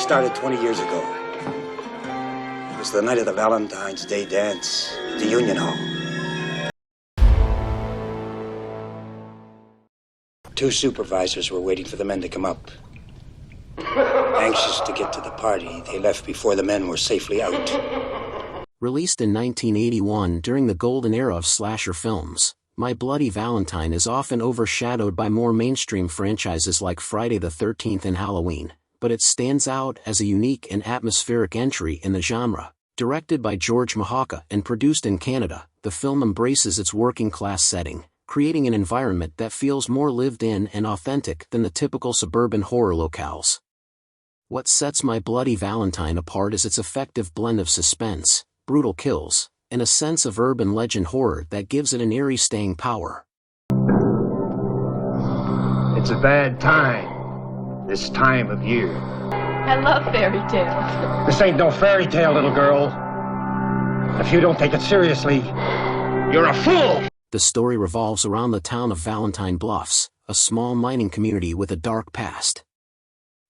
started 20 years ago. It was the night of the Valentine's Day dance at the Union Hall. Two supervisors were waiting for the men to come up. Anxious to get to the party, they left before the men were safely out. Released in 1981 during the golden era of slasher films, My Bloody Valentine is often overshadowed by more mainstream franchises like Friday the 13th and Halloween, but it stands out as a unique and atmospheric entry in the genre. Directed by George Mahaka and produced in Canada, the film embraces its working-class setting, creating an environment that feels more lived-in and authentic than the typical suburban horror locales. What sets My Bloody Valentine apart is its effective blend of suspense, brutal kills, and a sense of urban legend horror that gives it an eerie staying power. It's a bad time, this time of year. I love fairy tales. This ain't no fairy tale, little girl. If you don't take it seriously, you're a fool! The story revolves around the town of Valentine Bluffs, a small mining community with a dark past.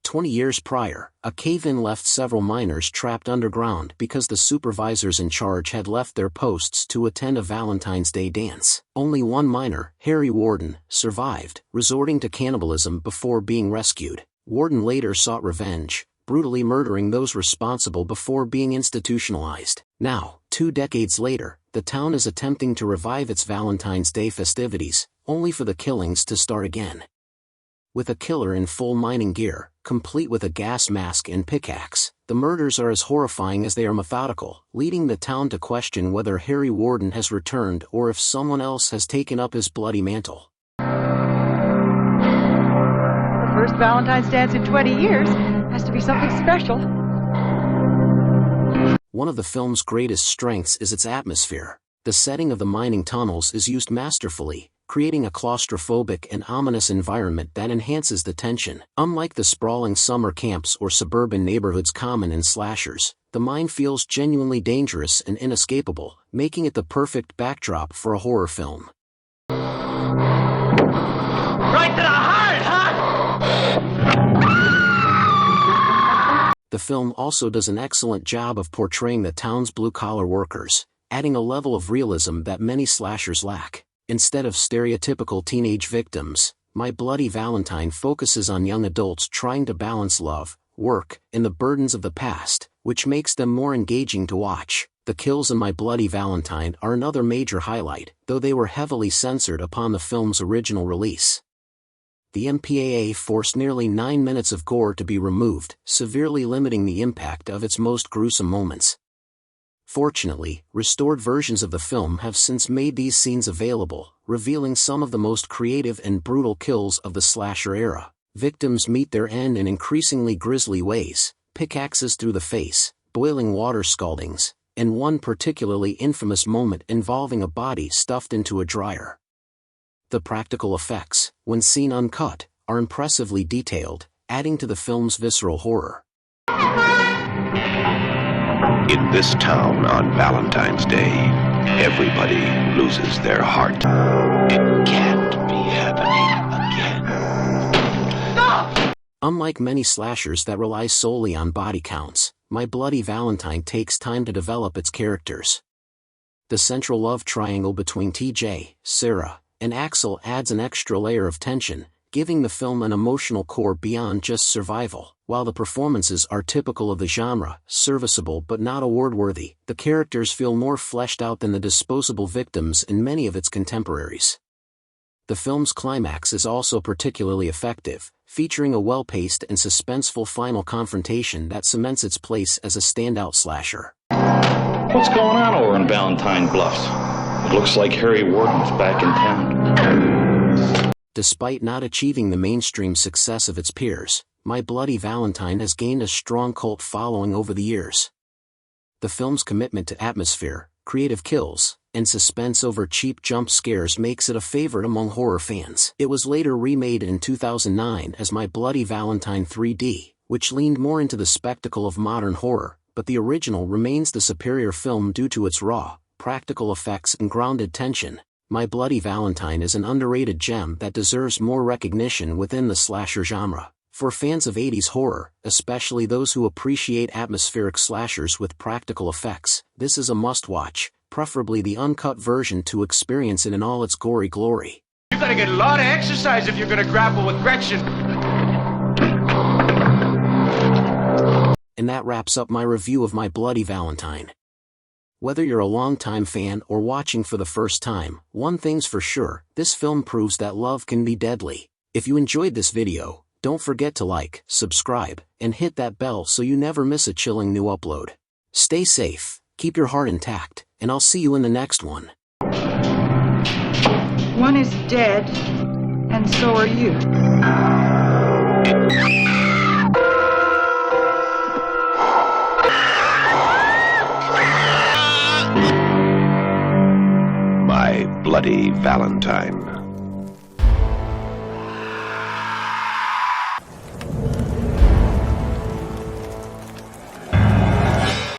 20 years prior, a cave-in left several miners trapped underground because the supervisors in charge had left their posts to attend a Valentine's Day dance. Only one miner, Harry Warden, survived, resorting to cannibalism before being rescued. Warden later sought revenge, brutally murdering those responsible before being institutionalized. Now, 2 decades later, the town is attempting to revive its Valentine's Day festivities, only for the killings to start again. With a killer in full mining gear, complete with a gas mask and pickaxe, the murders are as horrifying as they are methodical, leading the town to question whether Harry Warden has returned or if someone else has taken up his bloody mantle. The first Valentine's dance in 20 years has to be something special. One of the film's greatest strengths is its atmosphere. The setting of the mining tunnels is used masterfully, creating a claustrophobic and ominous environment that enhances the tension. Unlike the sprawling summer camps or suburban neighborhoods common in slashers, the mine feels genuinely dangerous and inescapable, making it the perfect backdrop for a horror film. Right to the heart, huh? The film also does an excellent job of portraying the town's blue-collar workers, adding a level of realism that many slashers lack. Instead of stereotypical teenage victims, My Bloody Valentine focuses on young adults trying to balance love, work, and the burdens of the past, which makes them more engaging to watch. The kills in My Bloody Valentine are another major highlight, though they were heavily censored upon the film's original release. The MPAA forced nearly 9 minutes of gore to be removed, severely limiting the impact of its most gruesome moments. Fortunately, restored versions of the film have since made these scenes available, revealing some of the most creative and brutal kills of the slasher era. Victims meet their end in increasingly grisly ways: pickaxes through the face, boiling water scaldings, and one particularly infamous moment involving a body stuffed into a dryer. The practical effects, when seen uncut, are impressively detailed, adding to the film's visceral horror. In this town on Valentine's Day, everybody loses their heart. It can't be happening again. Stop! Unlike many slashers that rely solely on body counts, My Bloody Valentine takes time to develop its characters. The central love triangle between TJ, Sarah, and Axel adds an extra layer of tension, giving the film an emotional core beyond just survival. While the performances are typical of the genre, serviceable but not award-worthy, the characters feel more fleshed out than the disposable victims in many of its contemporaries. The film's climax is also particularly effective, featuring a well-paced and suspenseful final confrontation that cements its place as a standout slasher. What's going on over in Valentine Bluffs? It looks like Harry Warden's back in town. Despite not achieving the mainstream success of its peers, My Bloody Valentine has gained a strong cult following over the years. The film's commitment to atmosphere, creative kills, and suspense over cheap jump scares makes it a favorite among horror fans. It was later remade in 2009 as My Bloody Valentine 3D, which leaned more into the spectacle of modern horror, but the original remains the superior film due to its raw, practical effects and grounded tension. My Bloody Valentine is an underrated gem that deserves more recognition within the slasher genre. For fans of 80s horror, especially those who appreciate atmospheric slashers with practical effects, this is a must-watch, preferably the uncut version to experience it in all its gory glory. You gotta get a lot of exercise if you're gonna grapple with Gretchen. And that wraps up my review of My Bloody Valentine. Whether you're a longtime fan or watching for the first time, one thing's for sure, this film proves that love can be deadly. If you enjoyed this video, don't forget to like, subscribe, and hit that bell so you never miss a chilling new upload. Stay safe, keep your heart intact, and I'll see you in the next one. One is dead, and so are you. My Bloody Valentine.